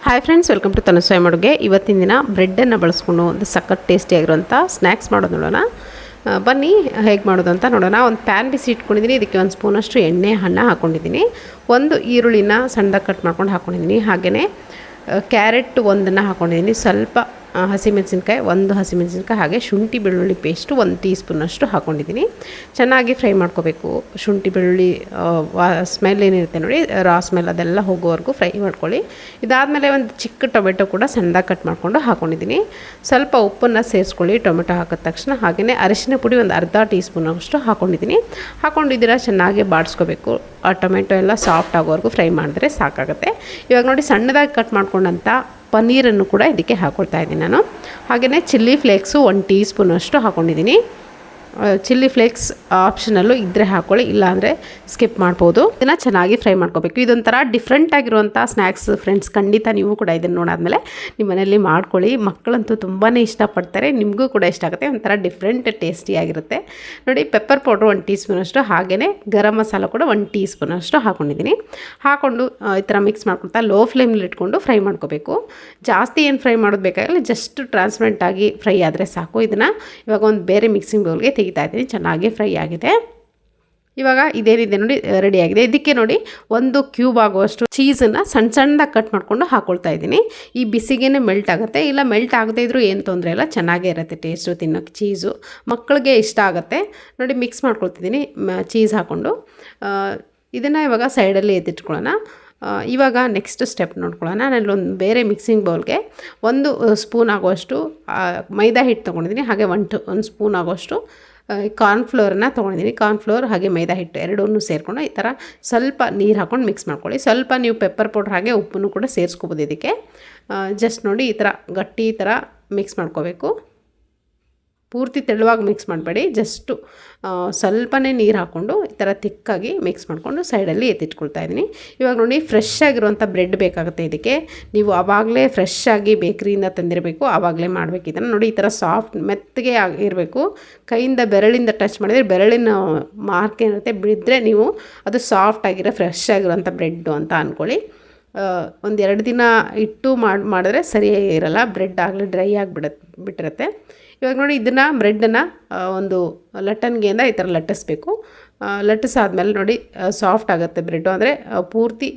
Hi friends, welcome to ತನು ಸ್ವಯಂ ಅಡುಗೆ. ಇವತ್ತಿನ ದಿನ ಬ್ರೆಡ್ಡನ್ನು ಬಳಸ್ಕೊಂಡು ಒಂದು ಸಖತ್ ಟೇಸ್ಟಿಯಾಗಿರುವಂಥ ಸ್ನ್ಯಾಕ್ಸ್ ಮಾಡೋದು ನೋಡೋಣ. ಬನ್ನಿ ಹೇಗೆ ಮಾಡೋದು ಅಂತ ನೋಡೋಣ. ಒಂದು ಪ್ಯಾನ್ ಬಿಸಿ ಇಟ್ಕೊಂಡಿದ್ದೀನಿ. ಇದಕ್ಕೆ ಒಂದು ಸ್ಪೂನಷ್ಟು ಎಣ್ಣೆ ಹಣ್ಣು ಹಾಕ್ಕೊಂಡಿದ್ದೀನಿ. ಒಂದು ಈರುಳ್ಳಿನ ಸಣ್ಣದಾಗಿ ಕಟ್ ಮಾಡ್ಕೊಂಡು ಹಾಕ್ಕೊಂಡಿದ್ದೀನಿ. ಹಾಗೆಯೇ ಕ್ಯಾರೆಟ್ ಒಂದನ್ನು ಹಾಕ್ಕೊಂಡಿದ್ದೀನಿ. ಸ್ವಲ್ಪ ಹಸಿಮೆಣಸಿನ್ಕಾಯಿ, ಒಂದು ಹಸಿಮೆಣಸಿನ್ಕಾಯಿ, ಹಾಗೆ ಶುಂಠಿ ಬೆಳ್ಳುಳ್ಳಿ ಪೇಸ್ಟು 1 ಟೀ ಸ್ಪೂನಷ್ಟು ಹಾಕ್ಕೊಂಡಿದ್ದೀನಿ. ಚೆನ್ನಾಗಿ ಫ್ರೈ ಮಾಡ್ಕೋಬೇಕು. ಶುಂಠಿ ಬೆಳ್ಳುಳ್ಳಿ ಸ್ಮೆಲ್ ಏನಿರುತ್ತೆ ನೋಡಿ, ರಾ ಸ್ಮೆಲ್ ಅದೆಲ್ಲ ಹೋಗೋವರೆಗೂ ಫ್ರೈ ಮಾಡ್ಕೊಳ್ಳಿ. ಇದಾದಮೇಲೆ ಒಂದು ಚಿಕ್ಕ ಟೊಮೆಟೊ ಕೂಡ ಸಣ್ಣದಾಗಿ ಕಟ್ ಮಾಡಿಕೊಂಡು ಹಾಕ್ಕೊಂಡಿದ್ದೀನಿ. ಸ್ವಲ್ಪ ಉಪ್ಪನ್ನು ಸೇರಿಸ್ಕೊಳ್ಳಿ ಟೊಮೆಟೊ ಹಾಕಿದ ತಕ್ಷಣ. ಹಾಗೆಯೇ ಅರಿಶಿನ ಪುಡಿ ಒಂದು ಅರ್ಧ ಟೀ ಸ್ಪೂನಷ್ಟು ಹಾಕ್ಕೊಂಡಿದ್ದೀನಿ. ಹಾಕ್ಕೊಂಡಿದ್ದೀರ ಚೆನ್ನಾಗಿ ಬಾಡಿಸ್ಕೋಬೇಕು. ಆ ಟೊಮೆಟೊ ಎಲ್ಲ ಸಾಫ್ಟ್ ಆಗೋವರೆಗೂ ಫ್ರೈ ಮಾಡಿದ್ರೆ ಸಾಕಾಗುತ್ತೆ. ಇವಾಗ ನೋಡಿ, ಸಣ್ಣದಾಗಿ ಕಟ್ ಮಾಡ್ಕೊಂಡಂಥ ಪನ್ನೀರನ್ನು ಕೂಡ ಇದಕ್ಕೆ ಹಾಕ್ಕೊಳ್ತಾ ಇದ್ದೀನಿ ನಾನು. ಹಾಗೆಯೇ ಚಿಲ್ಲಿ ಫ್ಲೇಕ್ಸು 1 ಟೀ ಸ್ಪೂನಷ್ಟು ಹಾಕ್ಕೊಂಡಿದ್ದೀನಿ. ಚಿಲ್ಲಿ ಫ್ಲೇಕ್ಸ್ ಆಪ್ಷನಲ್ಲು ಇದ್ದರೆ ಹಾಕ್ಕೊಳ್ಳಿ, ಇಲ್ಲಾಂದರೆ ಸ್ಕಿಪ್ ಮಾಡ್ಬೋದು. ಇದನ್ನು ಚೆನ್ನಾಗಿ ಫ್ರೈ ಮಾಡ್ಕೋಬೇಕು. ಇದೊಂಥರ ಡಿಫ್ರೆಂಟ್ ಆಗಿರುವಂಥ ಸ್ನ್ಯಾಕ್ಸ್ ಫ್ರೆಂಡ್ಸ್. ಖಂಡಿತ ನೀವು ಕೂಡ ಇದನ್ನು ನೋಡಾದ್ಮೇಲೆ ನಿಮ್ಮ ಮನೆಯಲ್ಲಿ ಮಾಡ್ಕೊಳ್ಳಿ. ಮಕ್ಕಳಂತೂ ತುಂಬಾ ಇಷ್ಟಪಡ್ತಾರೆ, ನಿಮಗೂ ಕೂಡ ಇಷ್ಟ ಆಗುತ್ತೆ. ಒಂಥರ ಡಿಫ್ರೆಂಟ್ ಟೇಸ್ಟಿಯಾಗಿರುತ್ತೆ ನೋಡಿ. ಪೆಪ್ಪರ್ ಪೌಡ್ರು 1 ಟೀ ಸ್ಪೂನಷ್ಟು, ಹಾಗೆಯೇ ಗರಂ ಮಸಾಲ ಕೂಡ 1 ಟೀ ಸ್ಪೂನಷ್ಟು ಹಾಕ್ಕೊಂಡಿದ್ದೀನಿ. ಹಾಕ್ಕೊಂಡು ಈ ಥರ ಮಿಕ್ಸ್ ಮಾಡ್ಕೊಳ್ತಾ ಲೋ ಫ್ಲೇಮಲ್ಲಿ ಇಟ್ಕೊಂಡು ಫ್ರೈ ಮಾಡ್ಕೋಬೇಕು. ಜಾಸ್ತಿ ಏನು ಫ್ರೈ ಮಾಡೋದು ಬೇಕಾಗಿಲ್ಲ, ಜಸ್ಟ್ ಟ್ರಾನ್ಸ್ಪರೆಂಟಾಗಿ ಫ್ರೈ ಆದರೆ ಸಾಕು. ಇದನ್ನು ಇವಾಗ ಒಂದು ಬೇರೆ ಮಿಕ್ಸಿಂಗ್ ಬೌಲ್ಗೆ ತೆಗಿತಾ ಇದ್ದೀನಿ. ಚೆನ್ನಾಗಿ ಫ್ರೈ ಆಗಿದೆ. ಇವಾಗ ಇದೇನಿದೆ ನೋಡಿ, ರೆಡಿಯಾಗಿದೆ. ಇದಕ್ಕೆ ನೋಡಿ, 1 ಕ್ಯೂಬ್ ಆಗುವಷ್ಟು ಚೀಸನ್ನು ಸಣ್ಣದಾಗಿ ಕಟ್ ಮಾಡಿಕೊಂಡು ಹಾಕ್ಕೊಳ್ತಾ ಇದ್ದೀನಿ. ಈ ಬಿಸಿಗೇ ಮೆಲ್ಟ್ ಆಗುತ್ತೆ. ಇಲ್ಲ ಮೆಲ್ಟ್ ಆಗದೇ ಇದ್ರೂ ಏನು ತೊಂದರೆ ಇಲ್ಲ, ಚೆನ್ನಾಗೇ ಇರುತ್ತೆ ಟೇಸ್ಟು. ತಿನ್ನೋಕ್ಕೆ ಚೀಸು ಮಕ್ಕಳಿಗೆ ಇಷ್ಟ ಆಗುತ್ತೆ ನೋಡಿ. ಮಿಕ್ಸ್ ಮಾಡ್ಕೊಳ್ತಿದ್ದೀನಿ ಚೀಸ್ ಹಾಕ್ಕೊಂಡು. ಇದನ್ನು ಇವಾಗ ಸೈಡಲ್ಲಿ ಎತ್ತಿಟ್ಕೊಳ್ಳೋಣ. ಇವಾಗ ನೆಕ್ಸ್ಟ್ ಸ್ಟೆಪ್ ನೋಡ್ಕೊಳ್ಳೋಣ. ನಾನೊಂದು ಬೇರೆ ಮಿಕ್ಸಿಂಗ್ ಬೌಲ್ಗೆ 1 ಸ್ಪೂನ್ ಆಗುವಷ್ಟು ಮೈದಾ ಹಿಟ್ಟು ತೊಗೊಂಡಿದ್ದೀನಿ. ಹಾಗೆ 1 ಸ್ಪೂನ್ ಆಗುವಷ್ಟು ಕಾರ್ನ್ಫ್ಲೋರನ್ನ ತೊಗೊಂಡಿದ್ದೀನಿ. ಕಾರ್ನ್ಫ್ಲೋರ್ ಹಾಗೆ ಮೈದಾ ಹಿಟ್ಟು ಎರಡನ್ನೂ ಸೇರಿಕೊಂಡು ಈ ಥರ ಸ್ವಲ್ಪ ನೀರು ಹಾಕ್ಕೊಂಡು ಮಿಕ್ಸ್ ಮಾಡ್ಕೊಳ್ಳಿ. ಸ್ವಲ್ಪ ನೀವು ಪೆಪ್ಪರ್ ಪೌಡ್ರ್ ಹಾಗೆ ಉಪ್ಪನ್ನು ಕೂಡ ಸೇರಿಸ್ಕೋಬೋದು ಇದಕ್ಕೆ. ಜಸ್ಟ್ ನೋಡಿ, ಈ ಥರ ಗಟ್ಟಿ ಥರ ಮಿಕ್ಸ್ ಮಾಡ್ಕೋಬೇಕು. ಪೂರ್ತಿ ತೆಳುವಾಗಿ ಮಿಕ್ಸ್ ಮಾಡಬೇಡಿ, ಜಸ್ಟು ಸ್ವಲ್ಪನೇ ನೀರು ಹಾಕ್ಕೊಂಡು ಈ ಥರ ತಿಕ್ಕಾಗಿ ಮಿಕ್ಸ್ ಮಾಡಿಕೊಂಡು ಸೈಡಲ್ಲಿ ಎತ್ತಿಟ್ಕೊಳ್ತಾ ಇದ್ದೀನಿ. ಇವಾಗ ನೋಡಿ, ಫ್ರೆಶ್ ಆಗಿರುವಂಥ ಬ್ರೆಡ್ ಬೇಕಾಗುತ್ತೆ ಇದಕ್ಕೆ. ನೀವು ಆವಾಗಲೇ ಫ್ರೆಶ್ ಆಗಿ ಬೇಕ್ರಿಯಿಂದ ತಂದಿರಬೇಕು, ಆವಾಗಲೇ ಮಾಡಬೇಕು. ಇದನ್ನು ನೋಡಿ, ಈ ಥರ ಸಾಫ್ಟ್ ಮೆತ್ತಗೆ ಇರಬೇಕು. ಕೈಯಿಂದ ಬೆರಳಿಂದ ಟಚ್ ಮಾಡಿದರೆ ಬೆರಳಿನ ಮಾರ್ಕ್ ಏನಿರುತ್ತೆ ಬಿದ್ದರೆ ನೀವು ಅದು ಸಾಫ್ಟ್ ಆಗಿರೋ ಫ್ರೆಶ್ ಆಗಿರೋಂಥ ಬ್ರೆಡ್ಡು ಅಂತ ಅಂದ್ಕೊಳ್ಳಿ. 1-2 ದಿನ ಇಟ್ಟು ಮಾಡಿದ್ರೆ ಸರಿಯಾಗಿ ಇರೋಲ್ಲ, ಬ್ರೆಡ್ ಆಗಲೇ ಡ್ರೈ ಬಿಟ್ಟಿರುತ್ತೆ. ಇವಾಗ ನೋಡಿ, ಇದನ್ನು ಬ್ರೆಡ್ಡನ್ನು ಒಂದು ಲಟ್ಟಣಿಗೆಯಿಂದ ಈ ಥರ ಲಟ್ಟಿಸ್ಬೇಕು. ಲಟ್ಟಿಸಾದ್ಮೇಲೆ ನೋಡಿ, ಸಾಫ್ಟ್ ಆಗುತ್ತೆ ಬ್ರೆಡ್ಡು, ಅಂದರೆ ಪೂರ್ತಿ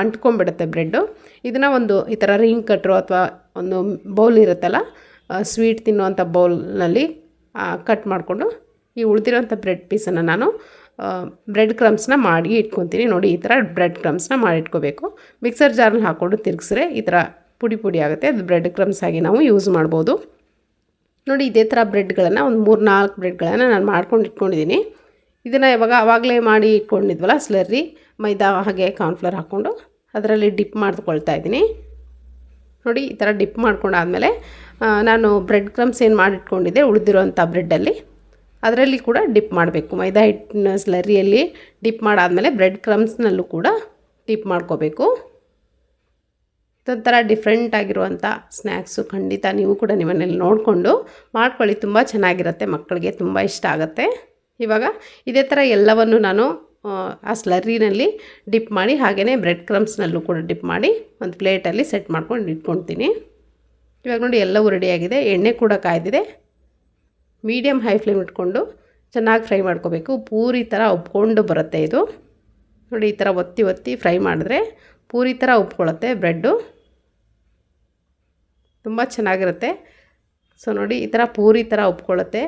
ಅಂಟ್ಕೊಂಡ್ಬಿಡುತ್ತೆ ಬ್ರೆಡ್ಡು. ಇದನ್ನು ಒಂದು ಈ ಥರ ರಿಂಗ್ ಕಟ್ರು ಅಥವಾ ಒಂದು ಬೌಲ್ ಇರುತ್ತಲ್ಲ, ಸ್ವೀಟ್ ತಿನ್ನುವಂಥ ಬೌಲ್ನಲ್ಲಿ ಕಟ್ ಮಾಡಿಕೊಂಡು ಈ ಉಳಿದಿರೋಂಥ ಬ್ರೆಡ್ ಪೀಸನ್ನು ನಾನು ಬ್ರೆಡ್ ಕ್ರಮ್ಸ್ನ ಮಾಡಿ ಇಟ್ಕೊತೀನಿ. ನೋಡಿ, ಈ ಥರ ಬ್ರೆಡ್ ಕ್ರಮ್ಸ್ನ ಮಾಡಿ ಇಟ್ಕೋಬೇಕು. ಮಿಕ್ಸರ್ ಜಾರಲ್ಲಿ ಹಾಕ್ಕೊಂಡು ತಿರುಗಿಸ್ರೆ ಈ ಥರ ಪುಡಿ ಪುಡಿ ಆಗುತ್ತೆ. ಅದು ಬ್ರೆಡ್ ಕ್ರಮ್ಸ್ ಆಗಿ ನಾವು ಯೂಸ್ ಮಾಡ್ಬೋದು. ನೋಡಿ, ಇದೇ ಥರ ಬ್ರೆಡ್ಗಳನ್ನು ಒಂದು 3-4 ಬ್ರೆಡ್ಗಳನ್ನು ನಾನು ಮಾಡ್ಕೊಂಡು ಇಟ್ಕೊಂಡಿದ್ದೀನಿ. ಇದನ್ನು ಇವಾಗ ಆವಾಗಲೇ ಮಾಡಿ ಇಟ್ಕೊಂಡಿದ್ವಲ್ಲ ಸ್ಲರ್ರಿ, ಮೈದಾ ಹಾಗೆ ಕಾರ್ನ್ಫ್ಲೋರ್ ಹಾಕ್ಕೊಂಡು ಅದರಲ್ಲಿ ಡಿಪ್ ಮಾಡ್ಕೊಳ್ತಾ ಇದ್ದೀನಿ. ನೋಡಿ, ಈ ಥರ ಡಿಪ್ ಮಾಡ್ಕೊಂಡಾದಮೇಲೆ ನಾನು ಬ್ರೆಡ್ ಕ್ರಮ್ಸ್ ಏನು ಮಾಡಿಟ್ಕೊಂಡಿದ್ದೆ ಉಳಿದಿರೋಂಥ ಬ್ರೆಡ್ಡಲ್ಲಿ ಅದರಲ್ಲಿ ಕೂಡ ಡಿಪ್ ಮಾಡಬೇಕು. ಮೈದಾ ಹಿಟ್ಟಿನ ಸ್ಲರ್ರಿಯಲ್ಲಿ ಡಿಪ್ ಮಾಡಾದಮೇಲೆ ಬ್ರೆಡ್ ಕ್ರಮ್ಸ್ನಲ್ಲೂ ಕೂಡ ಡಿಪ್ ಮಾಡ್ಕೋಬೇಕು. ಇದೊಂಥರ ಡಿಫ್ರೆಂಟ್ ಆಗಿರುವಂಥ ಸ್ನ್ಯಾಕ್ಸು. ಖಂಡಿತ ನೀವು ಕೂಡ ನಿಮ್ಮನೇಲಿ ನೋಡಿಕೊಂಡು ಮಾಡ್ಕೊಳ್ಳಿ, ತುಂಬ ಚೆನ್ನಾಗಿರುತ್ತೆ, ಮಕ್ಕಳಿಗೆ ತುಂಬ ಇಷ್ಟ ಆಗುತ್ತೆ. ಇವಾಗ ಇದೇ ಥರ ಎಲ್ಲವನ್ನು ನಾನು ಆ ಸ್ಲರ್ರಿನಲ್ಲಿ ಡಿಪ್ ಮಾಡಿ, ಹಾಗೆಯೇ ಬ್ರೆಡ್ ಕ್ರಮ್ಸ್ನಲ್ಲೂ ಕೂಡ ಡಿಪ್ ಮಾಡಿ ಒಂದು ಪ್ಲೇಟಲ್ಲಿ ಸೆಟ್ ಮಾಡ್ಕೊಂಡು ಇಟ್ಕೊಳ್ತೀನಿ. ಇವಾಗ ನೋಡಿ, ಎಲ್ಲವೂ ರೆಡಿಯಾಗಿದೆ. ಎಣ್ಣೆ ಕೂಡ ಕಾಯ್ದಿದೆ. ಮೀಡಿಯಮ್ ಹೈ ಫ್ಲೇಮ್ ಇಟ್ಕೊಂಡು ಚೆನ್ನಾಗಿ ಫ್ರೈ ಮಾಡ್ಕೋಬೇಕು. ಪೂರಿ ಥರ ಉಬ್ಕೊಂಡು ಬರುತ್ತೆ ಇದು. ನೋಡಿ, ಈ ಥರ ಒತ್ತಿ ಒತ್ತಿ ಫ್ರೈ ಮಾಡಿದ್ರೆ ಪೂರಿ ಥರ ಉಬ್ಕೊಳ್ಳುತ್ತೆ ಬ್ರೆಡ್ಡು, ತುಂಬ ಚೆನ್ನಾಗಿರುತ್ತೆ. ಸೊ ನೋಡಿ, ಈ ಥರ ಪೂರಿ ಥರ ಉಬ್ಕೊಳ್ಳುತ್ತೆ.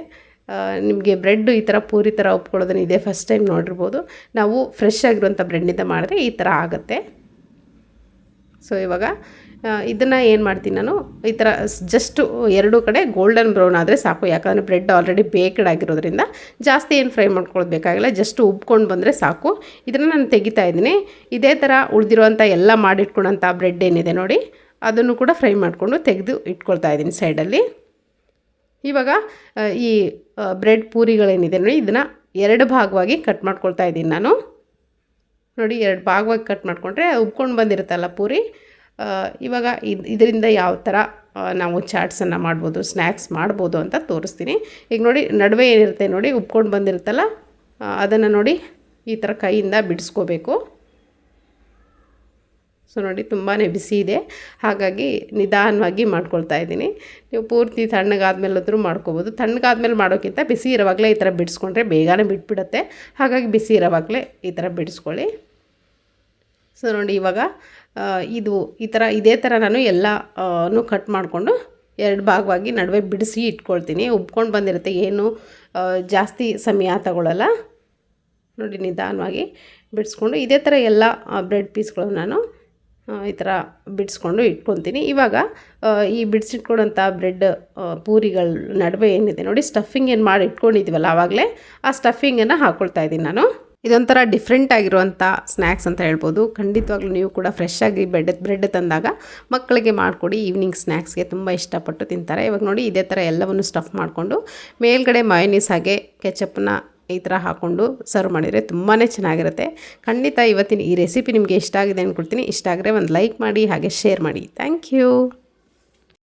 ನಿಮಗೆ ಬ್ರೆಡ್ಡು ಈ ಥರ ಪೂರಿ ಥರ ಉಬ್ಕೊಳ್ಳೋದನ್ನು ಇದೇ ಫಸ್ಟ್ ಟೈಮ್ ನೋಡಿರ್ಬೋದು. ನಾವು ಫ್ರೆಶ್ ಆಗಿರುವಂಥ ಬ್ರೆಡ್ನಿಂದ ಮಾಡಿದ್ರೆ ಈ ಥರ ಆಗುತ್ತೆ. ಸೊ ಇವಾಗ ಇದನ್ನು ಏನು ಮಾಡ್ತೀನಿ ನಾನು, ಈ ಥರ ಜಸ್ಟು 2 ಕಡೆ ಗೋಲ್ಡನ್ ಬ್ರೌನ್ ಆದರೆ ಸಾಕು. ಯಾಕಂದರೆ ಬ್ರೆಡ್ ಆಲ್ರೆಡಿ ಬೇಕ್ಡ್ ಆಗಿರೋದ್ರಿಂದ ಜಾಸ್ತಿ ಏನು ಫ್ರೈ ಮಾಡ್ಕೊಳ್ಳೋದು ಬೇಕಾಗಿಲ್ಲ, ಜಸ್ಟ್ ಉಬ್ಕೊಂಡು ಬಂದರೆ ಸಾಕು. ಇದನ್ನು ನಾನು ತೆಗಿತಾ ಇದ್ದೀನಿ. ಇದೇ ಥರ ಉಳಿದಿರುವಂಥ ಎಲ್ಲ ಮಾಡಿಟ್ಕೊಳ್ಳೋಂಥ ಬ್ರೆಡ್ ಏನಿದೆ ನೋಡಿ, ಅದನ್ನು ಕೂಡ ಫ್ರೈ ಮಾಡಿಕೊಂಡು ತೆಗೆದು ಇಟ್ಕೊಳ್ತಾ ಇದ್ದೀನಿ ಸೈಡಲ್ಲಿ. ಇವಾಗ ಈ ಬ್ರೆಡ್ ಪೂರಿಗಳೇನಿದೆ ನೋಡಿ, ಇದನ್ನು 2 ಭಾಗವಾಗಿ ಕಟ್ ಮಾಡ್ಕೊಳ್ತಾ ಇದ್ದೀನಿ ನಾನು. ನೋಡಿ, 2 ಭಾಗವಾಗಿ ಕಟ್ ಮಾಡಿಕೊಂಡ್ರೆ ಉಬ್ಕೊಂಡು ಬಂದಿರುತ್ತಲ್ಲ ಪೂರಿ. ಇವಾಗ ಇದರಿಂದ ಯಾವ ಥರ ನಾವು ಚಾಟ್ಸನ್ನು ಮಾಡ್ಬೋದು, ಸ್ನ್ಯಾಕ್ಸ್ ಮಾಡ್ಬೋದು ಅಂತ ತೋರಿಸ್ತೀನಿ. ಈಗ ನೋಡಿ, ನಡುವೆ ಏನಿರುತ್ತೆ ನೋಡಿ, ಉಬ್ಕೊಂಡು ಬಂದಿರುತ್ತಲ್ಲ, ಅದನ್ನು ನೋಡಿ ಈ ಥರ ಕೈಯಿಂದ ಬಿಡಿಸ್ಕೋಬೇಕು. ಸೊ ನೋಡಿ ತುಂಬಾ ಬಿಸಿ ಇದೆ, ಹಾಗಾಗಿ ನಿಧಾನವಾಗಿ ಮಾಡ್ಕೊಳ್ತಾ ಇದ್ದೀನಿ. ನೀವು ಪೂರ್ತಿ ತಣ್ಣಗಾದ್ಮೇಲಾದರೂ ಮಾಡ್ಕೋಬೋದು. ತಣ್ಣಗಾದ್ಮೇಲೆ ಮಾಡೋಕ್ಕಿಂತ ಬಿಸಿ ಇರೋವಾಗಲೇ ಈ ಥರ ಬಿಡಿಸ್ಕೊಂಡ್ರೆ ಬೇಗನೆ ಬಿಟ್ಬಿಡುತ್ತೆ. ಹಾಗಾಗಿ ಬಿಸಿ ಇರೋವಾಗಲೇ ಈ ಥರ ಬಿಡಿಸ್ಕೊಳ್ಳಿ. ಸೊ ನೋಡಿ ಇವಾಗ ಇದೇ ಥರ ನಾನು ಎಲ್ಲನೂ ಕಟ್ ಮಾಡಿಕೊಂಡು 2 ಭಾಗವಾಗಿ ನಡುವೆ ಬಿಡಿಸಿ ಇಟ್ಕೊಳ್ತೀನಿ. ಉಬ್ಕೊಂಡು ಬಂದಿರುತ್ತೆ, ಏನು ಜಾಸ್ತಿ ಸಮಯ ತಗೊಳ್ಳಲ್ಲ. ನೋಡಿ ನಿಧಾನವಾಗಿ ಬಿಡಿಸ್ಕೊಂಡು ಇದೇ ಥರ ಎಲ್ಲ ಬ್ರೆಡ್ ಪೀಸ್ಗಳು ನಾನು ಈ ಥರ ಬಿಡಿಸ್ಕೊಂಡು ಇಟ್ಕೊತೀನಿ. ಇವಾಗ ಈ ಬಿಡಿಸಿಟ್ಕೊಡೋಂಥ ಬ್ರೆಡ್ ಪೂರಿಗಳ ನಡುವೆ ಏನಿದೆ ನೋಡಿ, ಸ್ಟಫಿಂಗ್ ಏನು ಮಾಡಿ ಇಟ್ಕೊಂಡಿದ್ದೀವಲ್ಲ ಆವಾಗಲೇ ಆ ಸ್ಟಫಿಂಗನ್ನು ಹಾಕ್ಕೊಳ್ತಾ ಇದ್ದೀನಿ ನಾನು. ಇದೊಂಥರ ಡಿಫ್ರೆಂಟ್ ಆಗಿರುವಂಥ ಸ್ನ್ಯಾಕ್ಸ್ ಅಂತ ಹೇಳ್ಬೋದು. ಖಂಡಿತವಾಗ್ಲೂ ನೀವು ಕೂಡ ಫ್ರೆಶ್ ಆಗಿ ಬ್ರೆಡ್ ತಂದಾಗ ಮಕ್ಕಳಿಗೆ ಮಾಡಿಕೊಡಿ. ಈವ್ನಿಂಗ್ ಸ್ನ್ಯಾಕ್ಸ್ಗೆ ತುಂಬ ಇಷ್ಟಪಟ್ಟು ತಿಂತಾರೆ. ಇವಾಗ ನೋಡಿ ಇದೇ ಥರ ಎಲ್ಲವನ್ನು ಸ್ಟಫ್ ಮಾಡಿಕೊಂಡು ಮೇಲ್ಗಡೆ ಮಯೋನೀಸ್ ಹಾಗೆ ಕೆಚಪ್ನ ಈ ಥರ ಹಾಕ್ಕೊಂಡು ಸರ್ವ್ ಮಾಡಿದರೆ ತುಂಬಾ ಚೆನ್ನಾಗಿರುತ್ತೆ. ಖಂಡಿತ ಇವತ್ತಿನ ಈ ರೆಸಿಪಿ ನಿಮಗೆ ಇಷ್ಟ ಆಗಿದೆ ಅಂದ್ಕೊಳ್ತೀನಿ. ಇಷ್ಟ ಆದರೆ ಒಂದು ಲೈಕ್ ಮಾಡಿ ಹಾಗೆ ಶೇರ್ ಮಾಡಿ. Thank you.